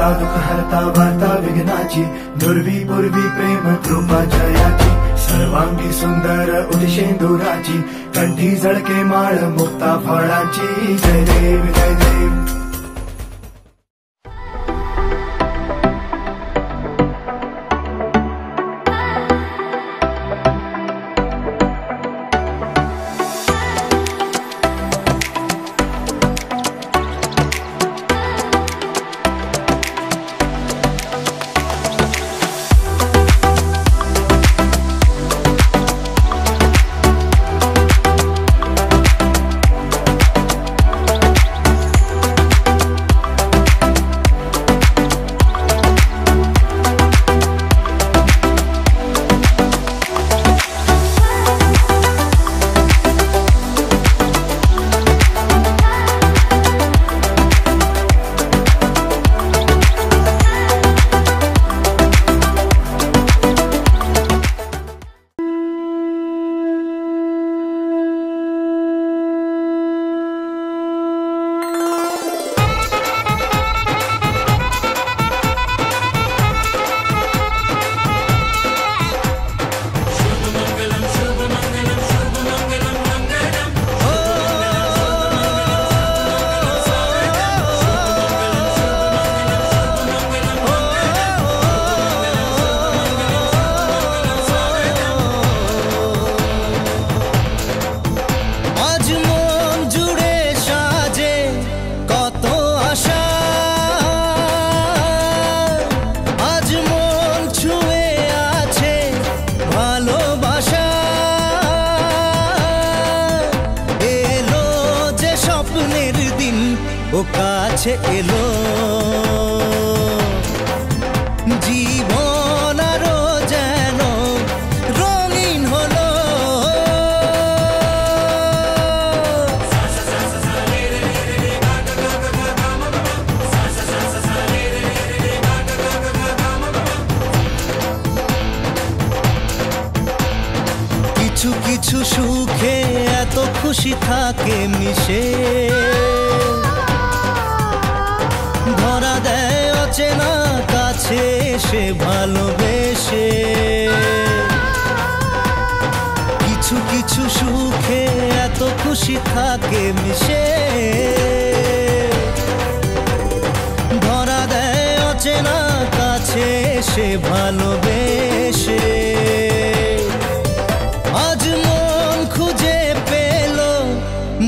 हरता दुःख हरता वार्ता विघ्नाची दुर्वी पूर्वी प्रेम कृपा जयाची सर्वांगी सुंदर उदिशेंदुराची कंठी झळके माळ मुक्ता फळाची जय देव जय देव। ও কাছে এলো জীবন আরো যেন রঙিন হলো। কিছু কিছু সুখে এত খুশি থাকে মিশে, ধরা দেয় অচেনা কাছে সে ভালোবেসে। কিছু কিছু সুখে এত খুশি থাকে মিশে, ধরা দেয় অচেনা কাছে সে ভালোবেসে। আজ মন খুঁজে পেল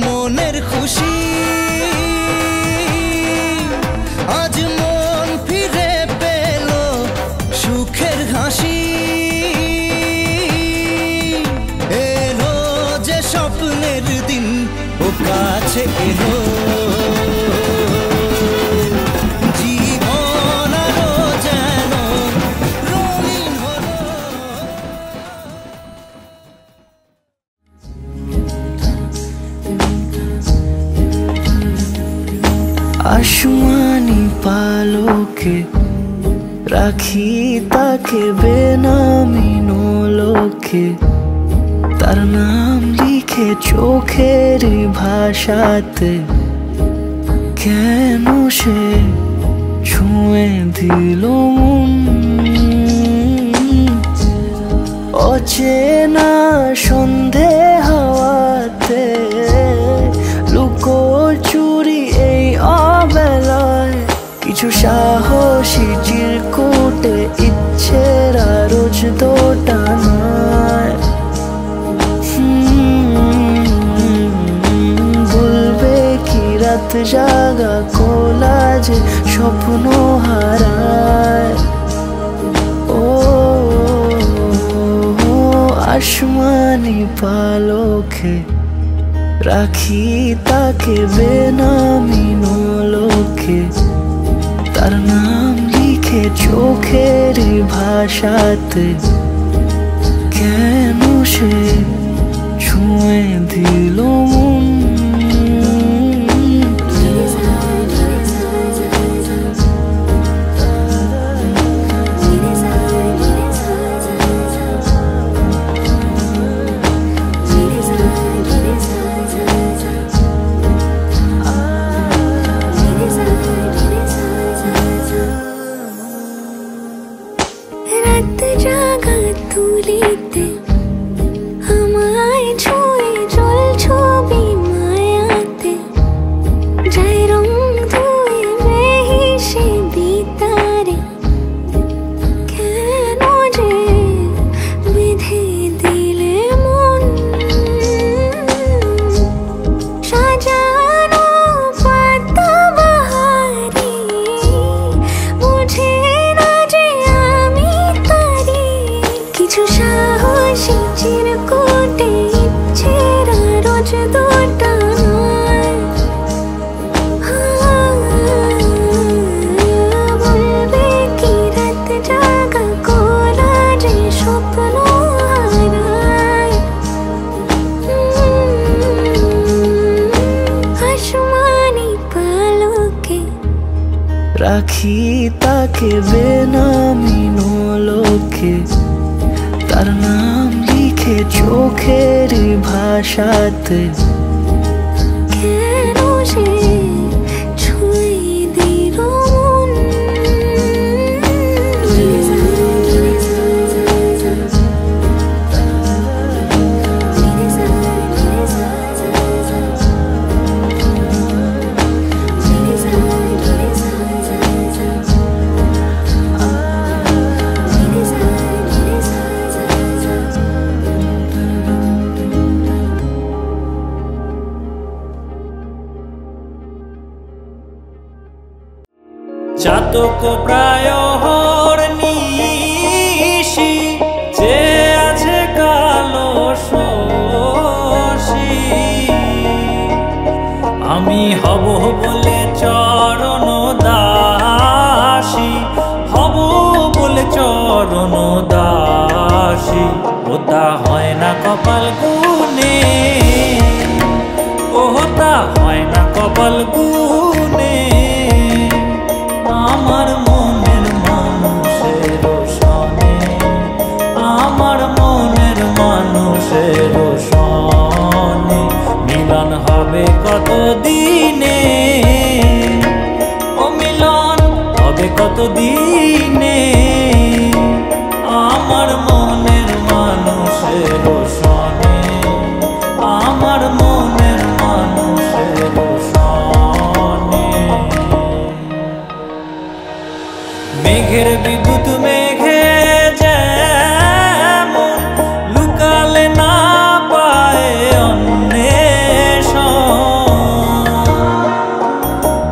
মনের খুশি, আজ মন ফিরে পেল সুখের হাসি। এলো যে স্বপ্নের দিন ও কাছে এলো, জীবন আরো যেন রঙিন হলো। আসমানি পালকে রাখি তাকে বেনামি নোলকে, তার নাম লিখে চোখের ভাষাতে। কেন সে ছুঁয়ে দিল মন, অচেনা সন্ধে হাওয়াতে লুকোচুরি এই অবেলায়। কিছু সাহসী চিরকুটে ইচ্ছের রোজ দোটানায়। বলবে কি রাত জাগা কোলা যে স্বপ্ন হারায়। ও আসমানি পালকে রাখি তাকে বেনামি নোলকে, তার নাম লিখে চোখের ভাষাতে। কেন সে ছুঁয়ে দিল মন, রাখি তাকে বেনামি লোকে, তার নাম লিখে চোখের ভাষাতে। কেন সে ছুঁয়ে দিল মন, চাতক প্রায় নিশি যে আছে কালো শশী, আমি হব বলে চরণ দাসী, হব বলে চরণ দাসী। ওটা হয় না কপাল গুনে, ওটা হয় না কপাল গুনে। আমার মনের মানুষের সনে, আমার মনের মানুষের সনে মিলন হবে কত দিনে, ও মিলন হবে কত দিনে। আমার মনের মানুষের সনে, আমার মনের মানুষের সনে। মেঘের বিদ্যুৎ মেঘে যেমন লুকালে না পায় অন্বেষণ,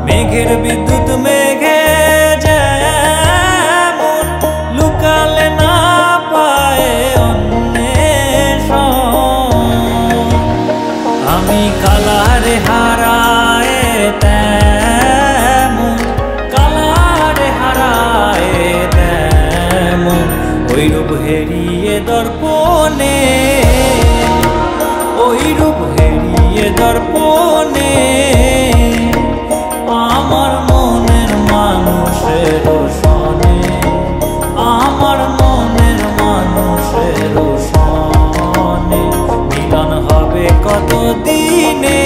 মেঘের বিদ্যুৎ মেঘে যেমন লুকালে না পায় অন্বেষণ। আমি কালারে হারায় তেমন, কালারে হারায় তেমন, ওই রূপ হেরিয়ে দর্পণে, ওই রূপ হেরিয়ে দর্পণে। আমার মনের মানুষের সনে, আমার মনের মানুষের সনে মিলন হবে কত দিনে,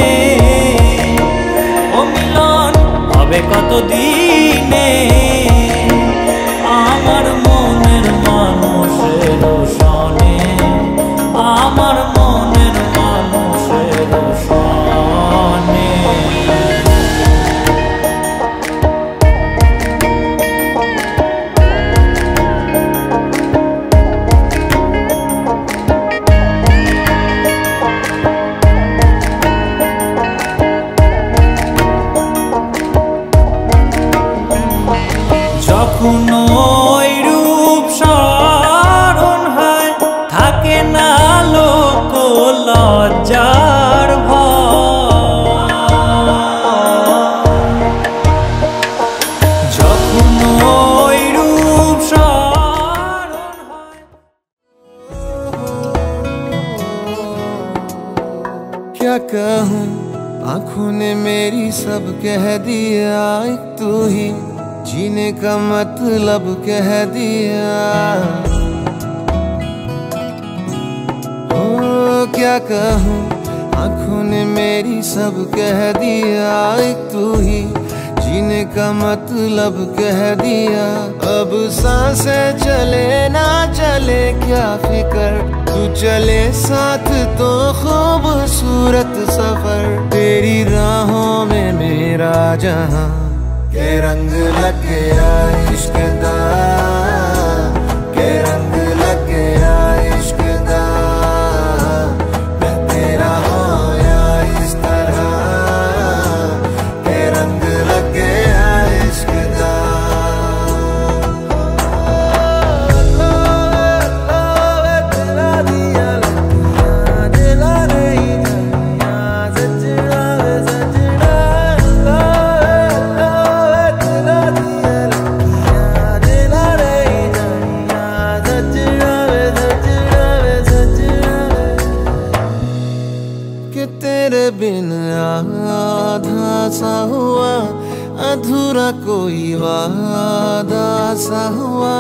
ও মিলন হবে কত দিনে। আমার মনের মানুষের সনে, আমার মনের মানুষের সনে। যখন ওই রূপ স্মরণ হয় থাকে না লোক লজ্জার ভয়, যখন ওই রূপ স্মরণ হয়। क्या कहूँ आँखों ने मेरी सब कह दिया, एक तू ही जीने का मतलब कह दिया। ओ क्या कहूँ आँखों ने मेरी सब कह दिया, एक तू ही जीने का मतलब कह दिया। अब सांसें चले ना चले क्या फिकर, तू चले साथ तो खूबसूरत सफर। तेरी राहों में मेरा जहां के रंग लग गया इश्क दा, के रंग लग गया इश्क दा। मैं तेरा होया इस तरह, के रंग लग गया इश्क दा। तेरा दिया दिला नहीं सजना सजना, तेरा दिया वादा सा हुआ,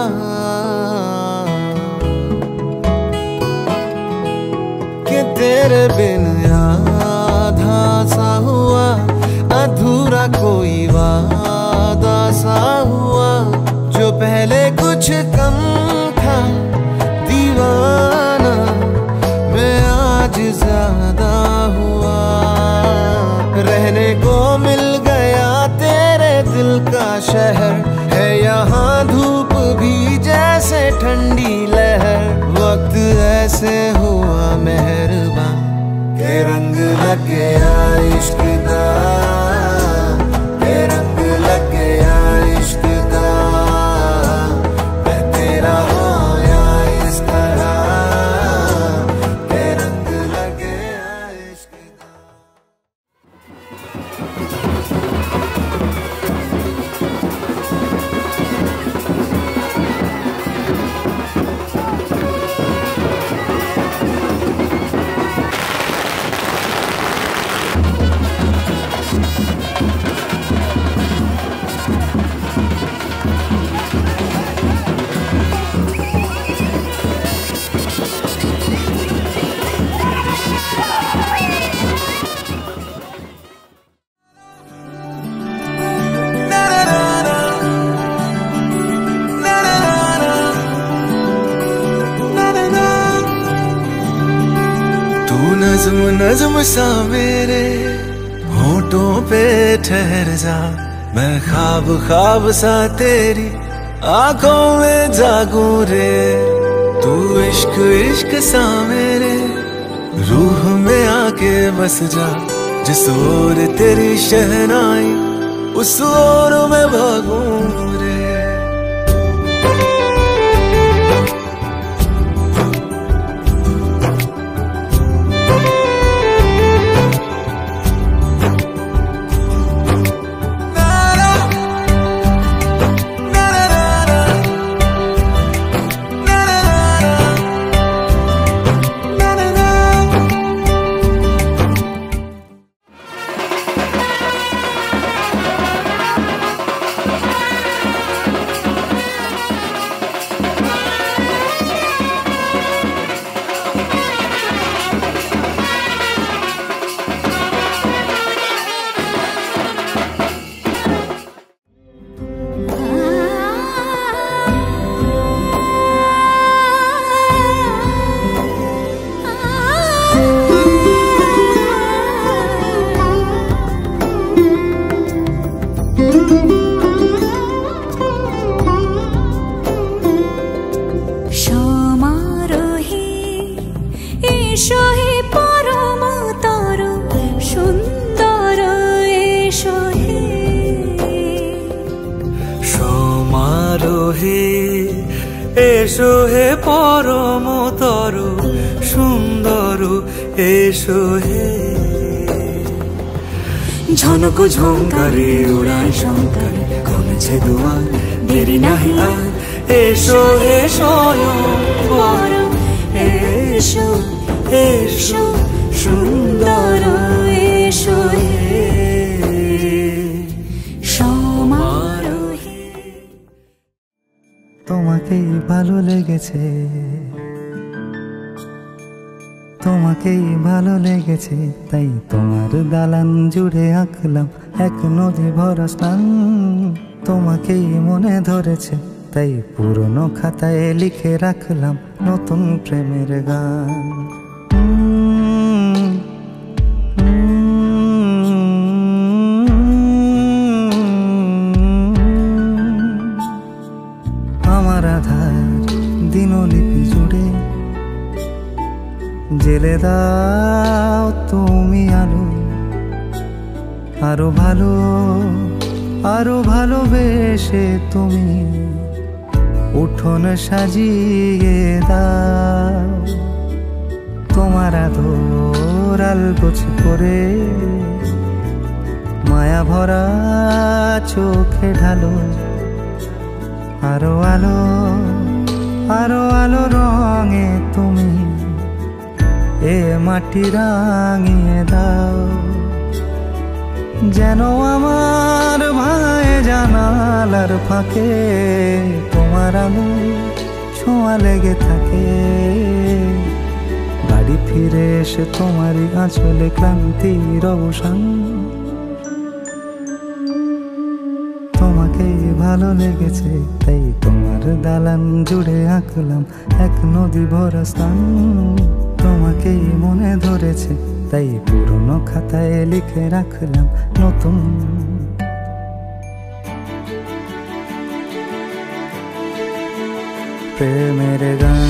कि तेरे बिन आधा सा हुआ, अधूरा कोई वादा सा हुआ। जो पहले कुछ कम था दीवाना, मैं आज ज्यादा हुआ। रहने को मिल गया तेरे दिल का शहर, है यहाँ धूप भी जैसे ठंडी लहर। वक्त ऐसे हुआ मेहरबान के रंग लग गया इश्क दा, के रंग लग गया इश्क दा। मैं तेरा होया इस तरह, के रंग लग गया इश्क दा। नज़्म नज़्म सा मेरे होठों पे ठहर जा, मैं ख्वाब ख्वाब सा तेरी आंखों में जागूं रे। तू इश्क इश्क सा मेरे रूह में आके बस जा, जिस ओर तेरी शहनाई उस ओर मैं भागूं रे। এসো হে পরম তরু সুন্দর, এসো হে ঝনক ঝঙ্কারে উড়ায় শঙ্কর, কমেছে দুয়ার দেরি নাহি আর। এসো হে স্বয়ং পরম, এসো এসো সুন্দর, এসো হে সমারোহে। তোমাকেই ভালো লেগেছে, তোমাকেই ভালো লেগেছে, তাই তোমার দালান জুড়ে আঁকলাম এক নদী ভরা স্নান। তোমাকেই মনে ধরেছে, তাই পুরনো খাতায় লিখে রাখলাম নতুন প্রেমের গান। আমার আধার দিনলিপি জুড়ে জেলে দাও তুমি আলো, আরো ভালো আরো ভালোবেসে তুমি উঠোন সাজিয়ে দাও। তোমার আদর আলগোছ করে মায়া ভরা চোখে ঢালো, আরো আলো আরো আলো রঙে তুমি এ মাটি রাঙিয়ে দাও। যেন আমার ভাই জানালার ফাঁকে তোমার আলো ছোঁয়া লেগে থাকে। বাড়ি ফিরে এসে তোমারই আঁচলে ক্লান্তির অবসান। তোমাকেই ভালো লেগেছে তাই তোমার দালান জুড়ে আঁকলাম এক নদী ভরা স্থান। তোমাকেই মনে ধরেছে তাই পুরনো খাতায় লিখে রাখলাম নতুন। প্রেমের গান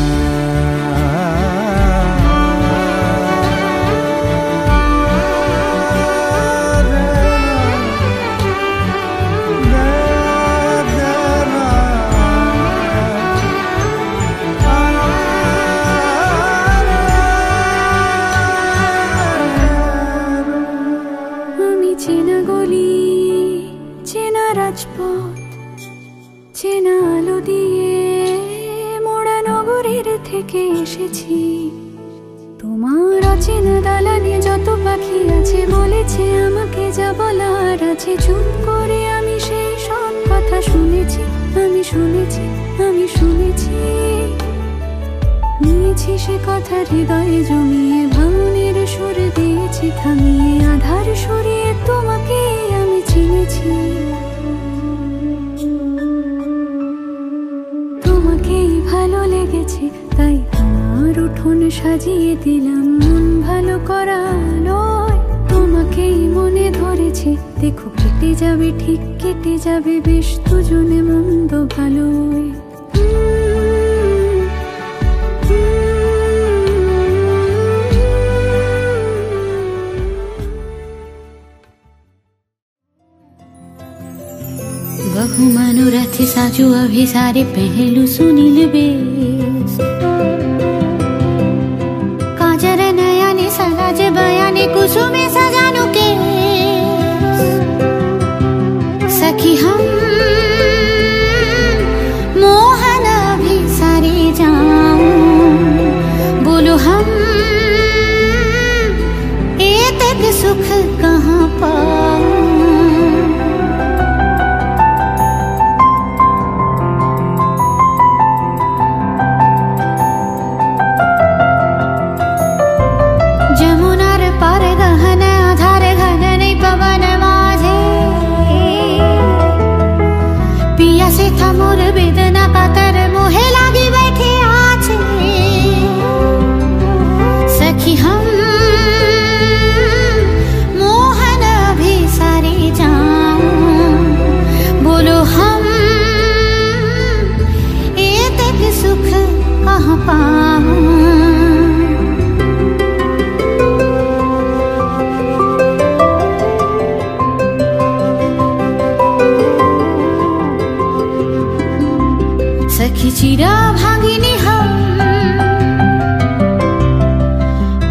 চেনা গলি, চেনা রাজপথ, চেনা আলো দিয়ে মোড়া নগরের থেকে এসেছি। তোমার অচেনা দালানে যত পাখি আছে বলেছে আমাকে যা বলার আছে। চুপ করে আমি সেই সব কথা শুনেছি, আমি শুনেছি, আমি শুনেছি। নিয়েছি সে কথা হৃদয়ে জমিয়ে, ভাঙনের সুর দিয়েছি থামিয়ে। আধার সরিয়ে তোমাকে আমি চিনেছি। তোমাকেই ভালো লেগেছে তাই তোমার উঠোন সাজিয়ে দিলাম মন ভালো করা নয়। তোমাকেই মনে ধরেছে দেখো কেটে যাবে, ঠিক কেটে যাবে বেশ দুজনে মন্দ ভালোই। बहु मनोरथ साजू अभी सारे पहलू सुनील बेस। काजर नयने सराज बयाने कुसुमे सजानु के सखी हम मोहन अभी सारे जाऊं। बोलो हम एतक सुख कहाँ पाऊं। मोर वेदना कातर मोहे लागी बैठे आछे सखी हम मोहन अभी सारे जाऊं। बोलो हम एतक सुख कहाँ पाऊं। सखी चिरा भागिनी हम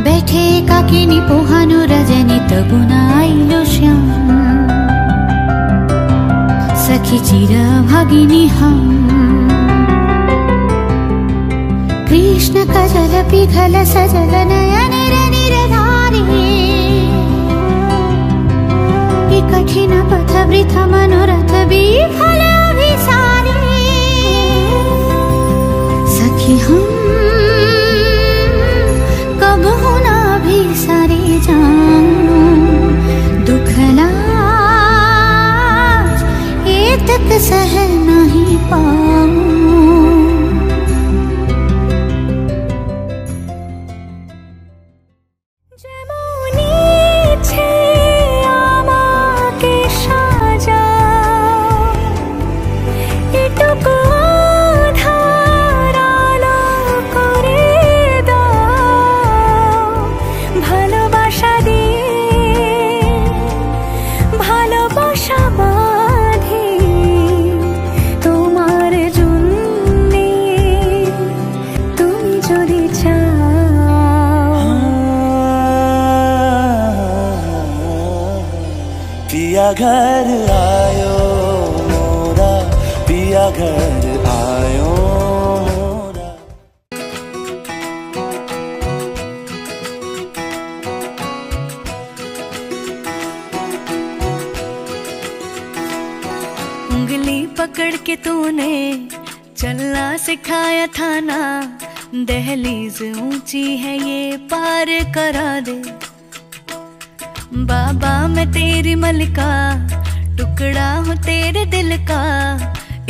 बैठे काकिनी पोहानो रजनी तबुना आइलो श्याम। सखी चिरा भागिनी हम कृष्ण कजल पिघल सजल नयन निरधारी। कठिन पथ वृथ मनोरथ विफल अभिसारी। सखी हम कब होना भी सारे जाऊं। दुख लाज ये तक सह नहीं पाऊं। पिया घर आयो मोरा, पिया घर आयो मोरा। के तूने चलना सिखाया था ना, दहलीज ऊंची है ये पार करा दे। बाबा मैं तेरी मलिका, टुकड़ा हूँ तेरे दिल का,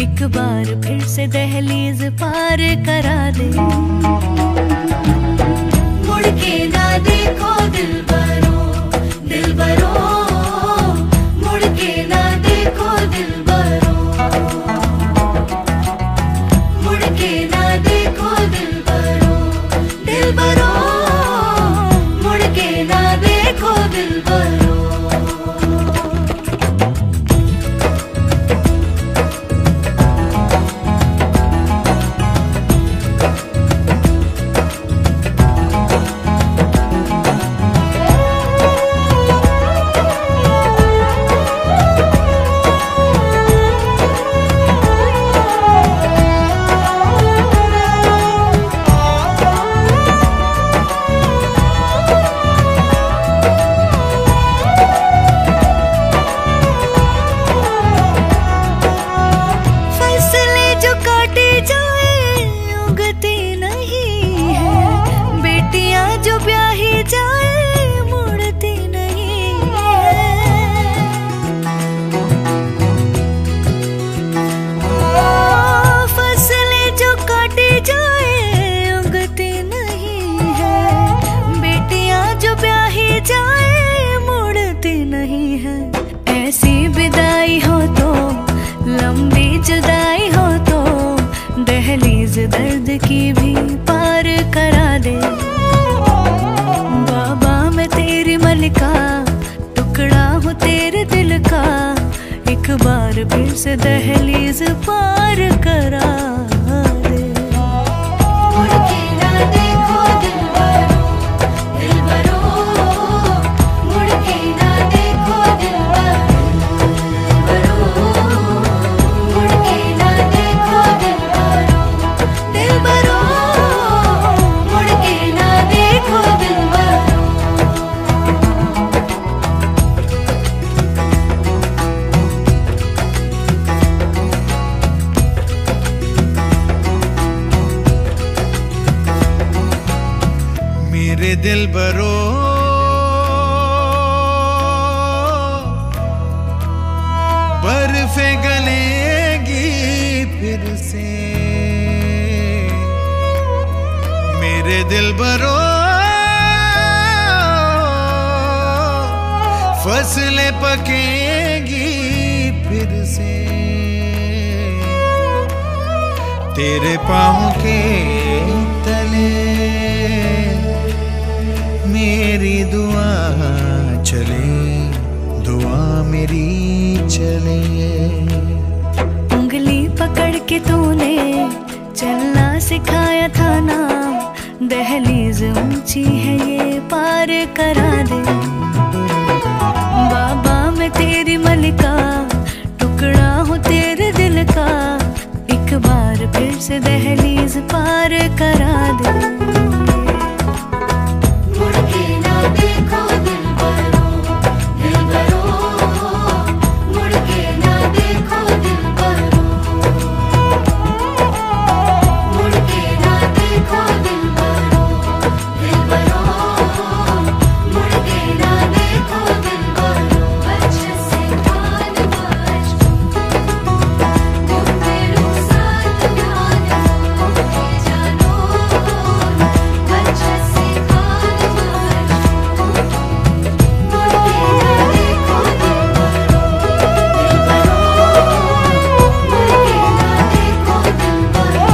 एक बार फिर से दहलीज पार करा दे। मुड़ के ना देखो दिलबरो, दिलबरो, मुड़ के ना देखो दिलबरो, मुड़ के ना देखो दिलबरो, दिलबरो, मुड़ के ना देखो दिलबरो। दर्द की भी पार करा दे। बाबा मैं तेरी मलिका, टुकड़ा हूँ तेरे दिल का, एक बार फिर से दहलीज पार करा दे। मुड़ के ना देखो दिलबरो, दिलबरो, मुड़ के ना देखो दिलबरो, मुड़ के ना देखो दिलबरो, दिलबरो, मुड़ के ना देखो दिलबरो। मेरे दिलबरो बर्फे गलेगी फिर से, मेरे दिलबरो फसलें पकेगी फिर से, तेरे पाँव के तले मेरी दुआ चले, दुआ मेरी चले। उंगली पकड़ के तूने चलना सिखाया था ना, दहलीज ऊंची है ये पार करा दे। बाबा मैं तेरी मलिका, टुकड़ा हूँ तेरे दिल का, एक बार फिर से दहलीज पार करा दे। मुड़ के ना देखो दिलबरो, दिलबरो, मुड़ के ना देखो दिलबरो, मुड़ के ना देखो दिलबरो, दिलबरो, मुड़ के ना देखो दिलबरो। अच्छे से कान बाज, घुंघरू साथ गाना के जानो, अच्छे से कान बाज, मुड़ के ना देखो दिलबरो, दिलबरो, मुड़ के ना देखो दिलबरो।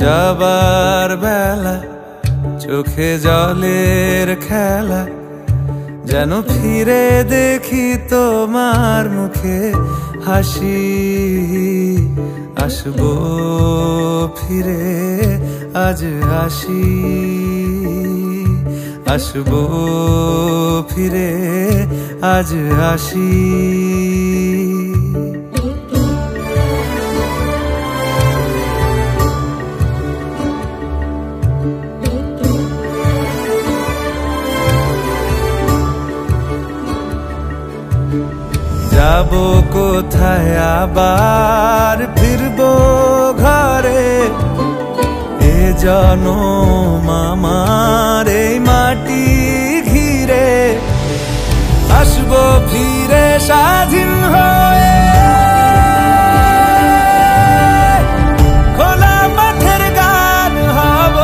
যাবার বেলা চোখে জলের খেলা, যেন ফিরে দেখি তোমার মুখে হাসি। আসবো ফিরে আজ আসি, আসবো ফিরে আজ আসি। যাবো কোথায় আবার ফিরবো ঘরে, এ জনম আমার এই মাটি ঘিরে, আসবো ফিরে স্বাধীন হয়ে, খোলা মাঠের গান হব,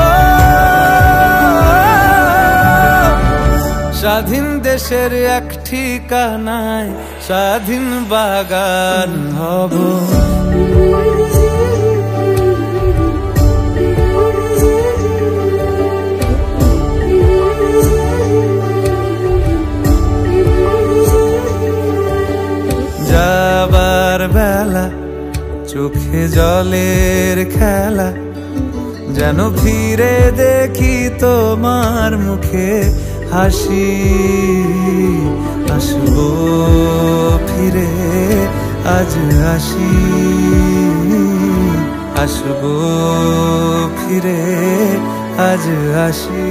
স্বাধীন দেশের এক ঠিকানায় স্বাধীন বাগান হব। যাবার বেলা চোখে জলের খেলা, যেন ফিরে দেখি তোমার মুখে হাসি, আসবো ফিরে আজ আসি, আসবো ফিরে আজ আসি।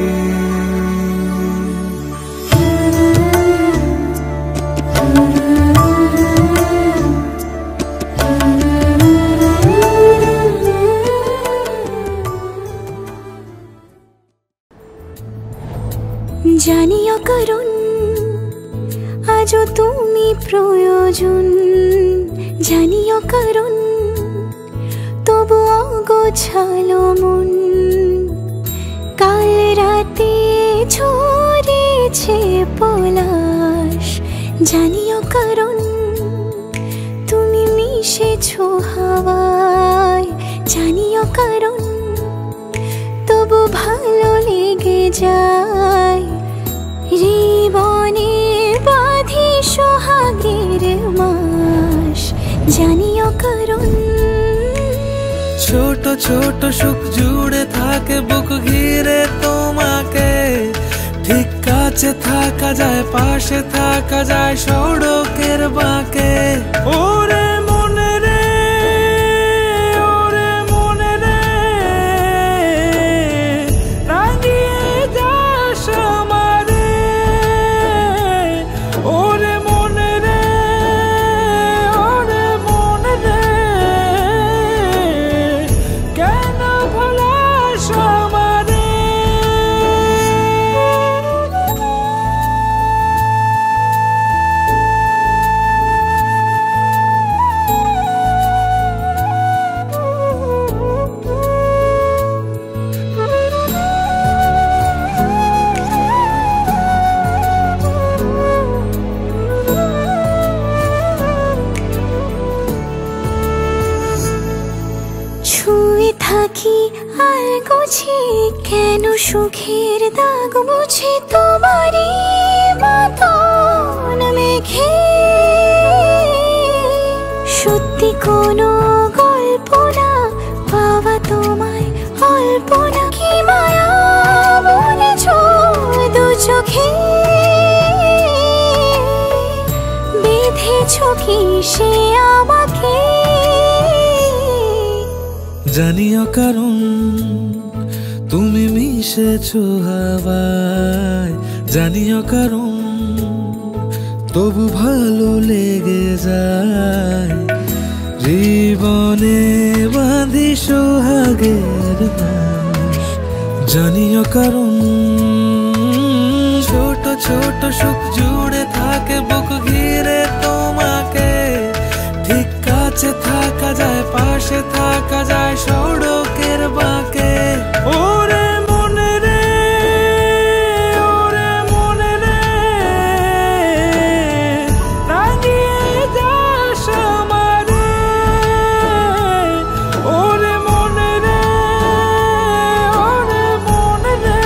জানিও কারণ আজও তুমি প্রয়োজন, জানিও কারণ তবু অগোছালো মন, কাল রাতে ঝরেছে পলাশ, জানিও কারণ তুমি মিশেছো হাওয়ায়, জানিও কারণ তবু ভালো লেগে যায়, জীবনে বাঁধি সোহাগের মাস, জানিও কারণ ছোট ছোট সুখ জুড়ে থাকে বুক ঘিরে তোমাকে, ঠিক কাছে থাকা যায় পাশে থাকা যায় সড়কের বাঁকে, ওরে মনে রে, ওরে মনে রে, রাঙিয়ে যাস আমারে, ওরে মনে রে, ওরে মনে রে, কেন ভোলাস আমারে। ছুঁয়ে থাকি আর গোছে কেন সুখের দাগ মুছে তোমারই মতন মেঘে, সত্যি কোনো গল্প না পাওয়া তোমায় অল্প না, কি মায়া বলেছ দু চোখে, বেঁধেছ কি সে আমাকে, জানিও কারণ তুমি মিশেছো হাওয়ায়, জানিও কারণ তবু ভালো লেগে যায়, জীবনে বাঁধি সোহাগের মাস, জানিও কারণ ছোট ছোট সুখ জুড়ে থাকে বুক ঘিরে তোমাকে, ঠিক কাছে থাকা যায় পাশে থাকা যায় সড়কের বাঁকে, ওরে মনে রে, ওরে মনে রে, রাঙিয়ে যাস আমারে, ওরে মনে রে, ওরে মনে রে,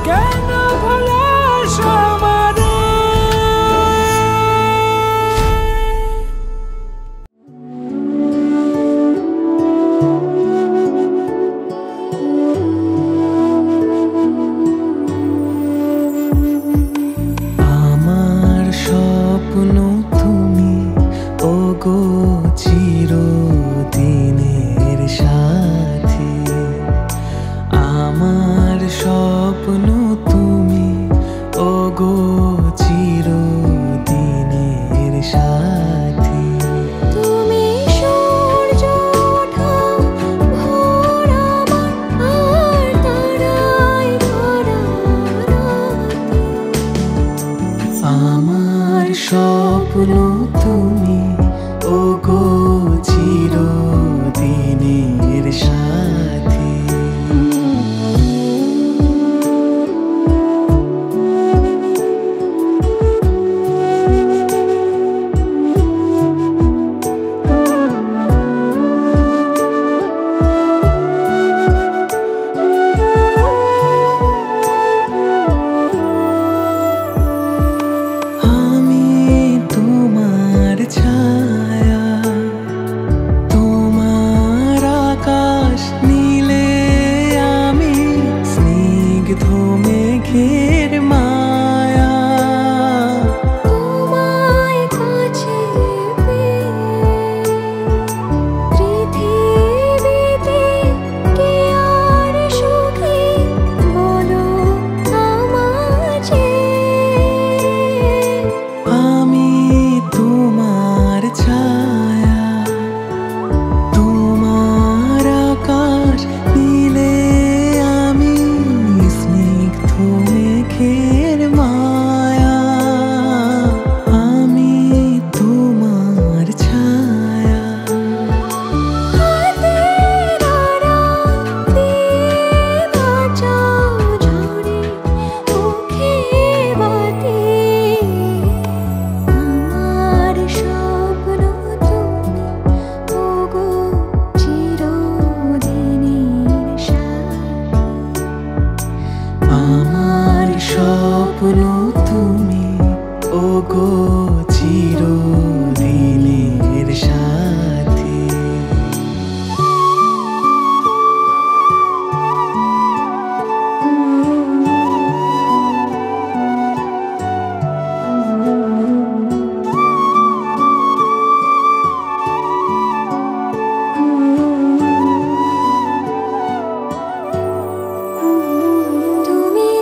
কেন ভোলাস আমারে।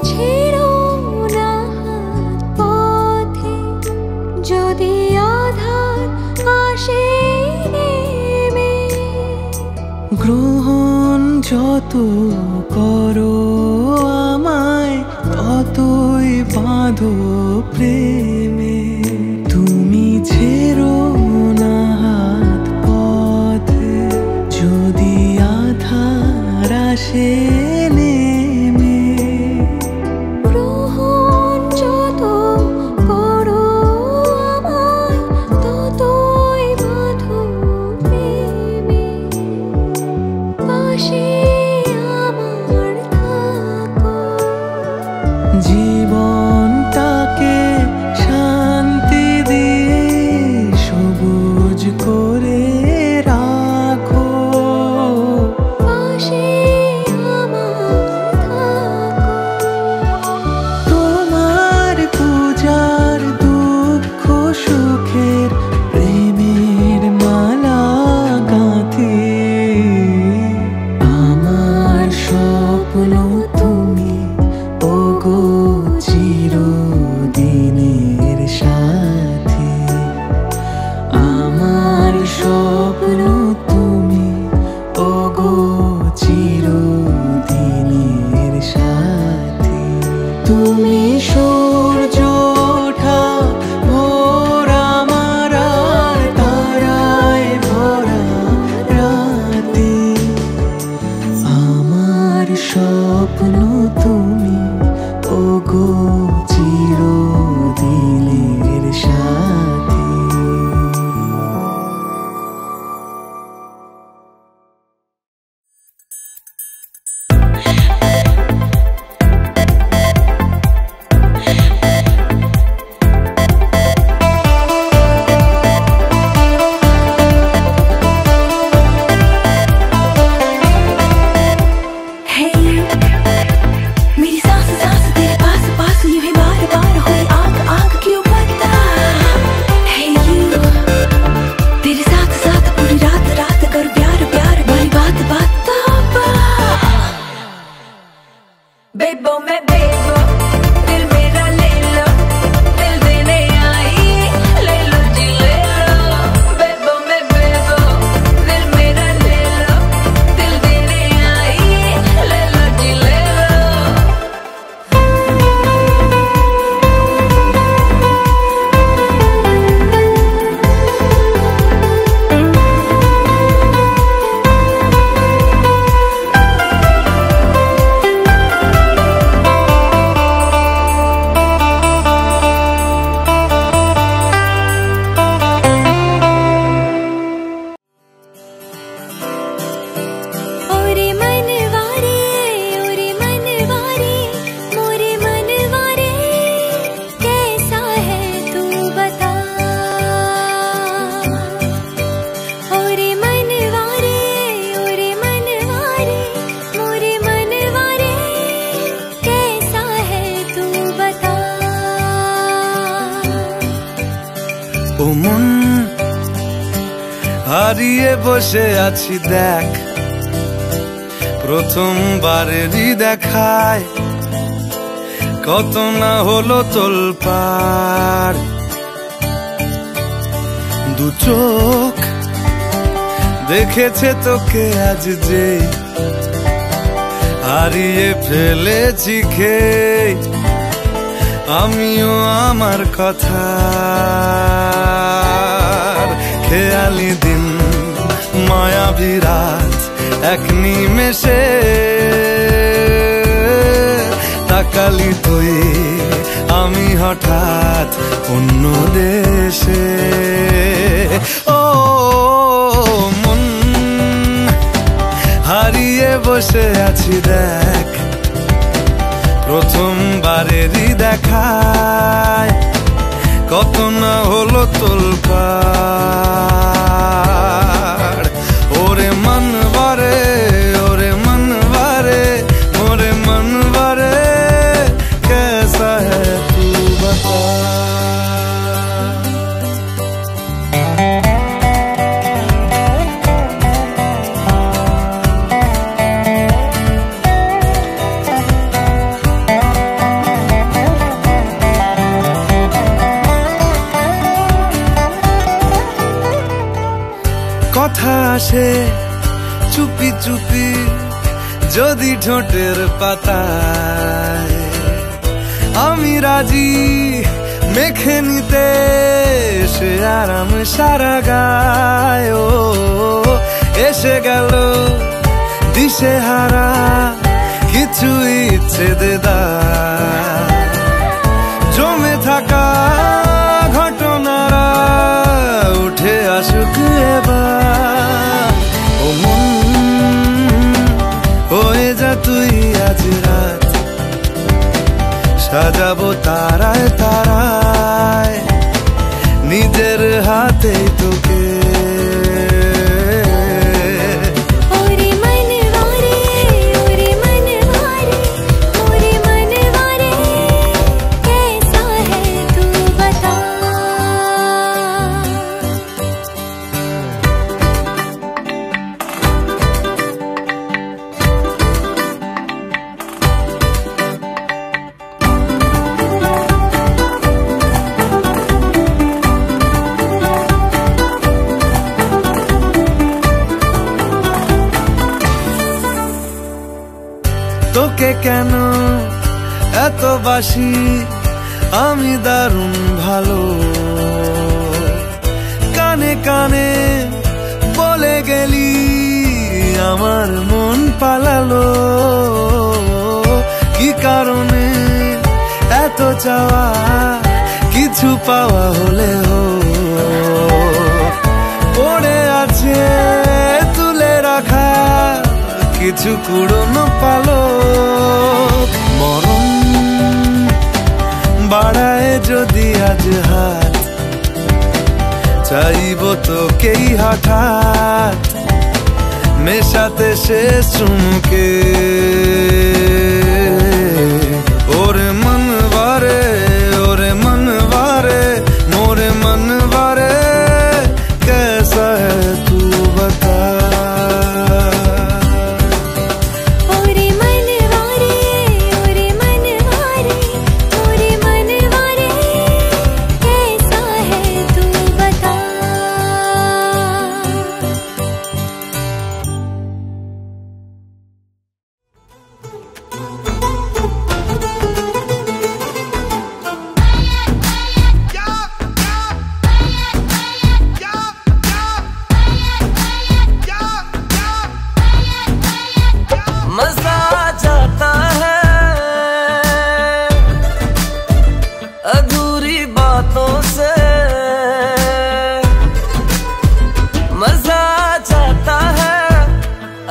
ছেড়ো না হাত পথে, যদি আধার আসে নেমে। গ্রহণ যত করো আমায়, ততই বাঁধো প্রেমে। তুমি ছেড়ো না হাত পথে, যদি আধার আসে নেমে। গ্রহণ যত করো আমায়, ততই বাঁধো প্রেমে। পাশে আমার থাকো, জীবনটাকে শান্তি দিয়ে সবুজ করে রাখো। পাশে আমার থাকো। তোমার পূজার দুঃখ সুখের প্রেমের মালা গাঁথি। আমার স্বপ্ন তুমি, ওগো চিরদিনের সাথী। আমার স্বপ্ন তুমি, ওগো চিরদিনের সাথী। তুমি সূর্য ওঠা ভোর আমার আর তারায় ভরা রাতে। আমার স্বপ্ন তুমি, ওগো চিরদিনের সাথী। Hey you, मेरी सांस सांस तेरे पास पास, यूं ही बार बार हुई आग आग क्यों बढ़ता। Hey you, तेरे साथ साथ पूरी रात रात कर प्यार प्यार, बड़ी बात बात तोबा। बेबो मैं बेबो, दिल मेरा ले लो, दिल देने आई, ले लो जी ले लो। बेबो मैं बेबो, दिल मेरा ले लो, दिल देने आई, ले लो जी ले लो। ओरे मनवारे, ओरे मनवारे, मोरे मनवारे, कैसा है तू बता। ओरे मनवारे, ओरे मनवारे, मोरे मनवारे, कैसा है तू बता। ও মন হারিয়ে বসে আছি দেখ, প্রথমবারেরই দেখায় কত না হলো তোলপাড়। দু চোখ দেখেছে তোকে আজ যে, হারিয়ে ফেলেছি খেয়ে আমিও আমার কথা। খেয়ালি দিন মায়াবী রাত, এক নিমেষে তাকালি তুই আমি হঠাৎ অন্য দেশে। ও মন হারিয়ে বসে আছি দেখ, প্রথমবারেরই দেখায় কত না হলো তোলপাড়। ওরে মনবারে, ওরে মনবারে, ওরে মনবারে, कैसा है तू बता। আছে চুপি চুপি যদি ঠোঁটের পাতায় আমি রাজি মেখে নিতে সে আরাম সারা গায়। ও এসে গেল দিশে হারা কিছু ইচ্ছে দেদার জমে থাকা ঘটনারা উঠে আসুক এবার। ও মন হয়ে যা তুই আজ রাত সাজাবো তারায় তারায় নিজের হাতে তোকে। তোকে কেন এত বাসি আমি দারুণ ভালো কানে কানে বলে গেলি আমার মন পালালো। কি কারণে এত চাওয়া কিছু পাওয়া হলেও পড়ে আছে তুলে রাখা কিছু কুড়নো পালো। মরণ বাড়ায় যদি আজ হাত চাইব তোকেই হঠাৎ মেশাতে শেষ চুমকে। ওরে মন বারে ওরে মন বারে মোরে মন বারে कैसा है तू बता।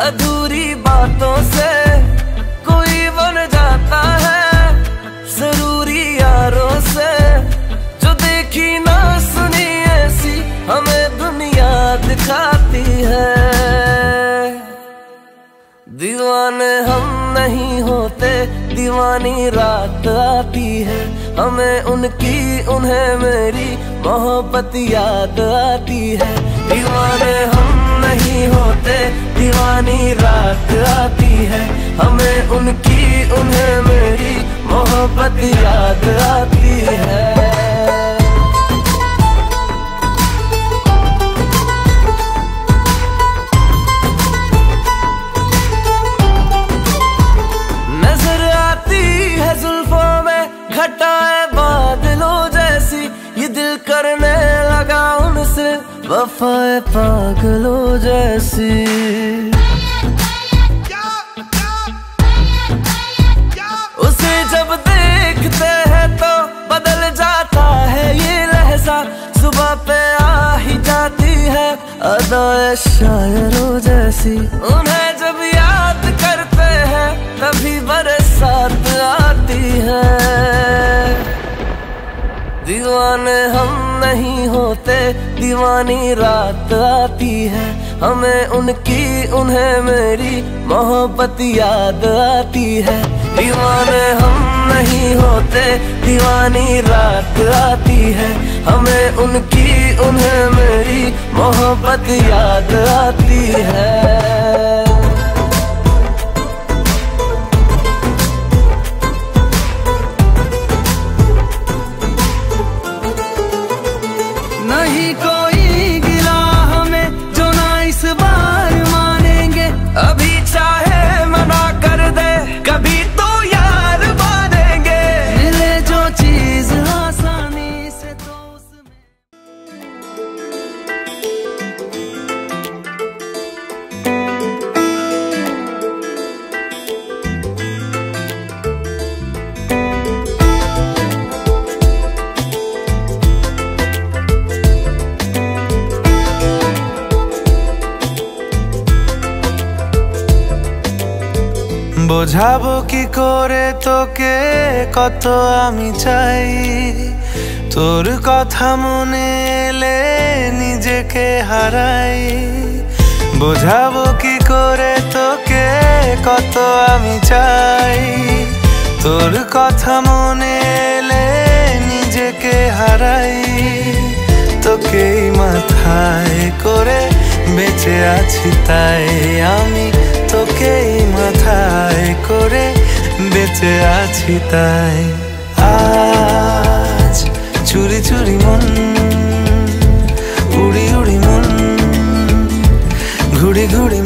अधूरी बातों से कोई बन जाता है जरूरी यारों से जो देखी ना सुनी ऐसी हमें दुनिया दिखाती है। दीवाने हम नहीं होते दीवानी रात आती है हमें उनकी उन्हें मेरी मोहब्बत याद आती है। दीवाने हम नहीं होते दीवानी रात आती है हमें उनकी उन्हें मेरी मोहब्बत याद आती है। नजर आती है जुल्फों में घटाए बादलों जैसी ये दिल करने लगा उनसे वफाए पागलों जैसी। उसे जब देखते हैं तो बदल जाता है ये लहजा सुबह पे आ ही जाती है अदाए शायरों जैसी। उन्हें जब याद करते हैं तभी बरसात आती है। दीवाने हम नहीं होते दीवानी रात आती है हमें उनकी उन्हें मेरी मोहब्बत याद आती है। दीवाने हम नहीं होते दीवानी रात आती है हमें उनकी उन्हें मेरी मोहब्बत याद आती है। नहीं कोई गिला हमें जो ना इस बात বোঝাবো কি করে তোকে কত আমি চাই, তোর কথা মনে এলে নিজেকে হারাই। বোঝাবো কি করে তোকে কত আমি চাই, তোর কথা মনে এলে নিজেকে হারাই। তোকেই মাথায় করে বেঁচে আছি তাই আমি, তোকেই মাথায় করে বেঁচে আছি তাই। আজ চুরি চুরি মন, উড়ি উড়ি মন, ঘুড়ি ঘুড়ি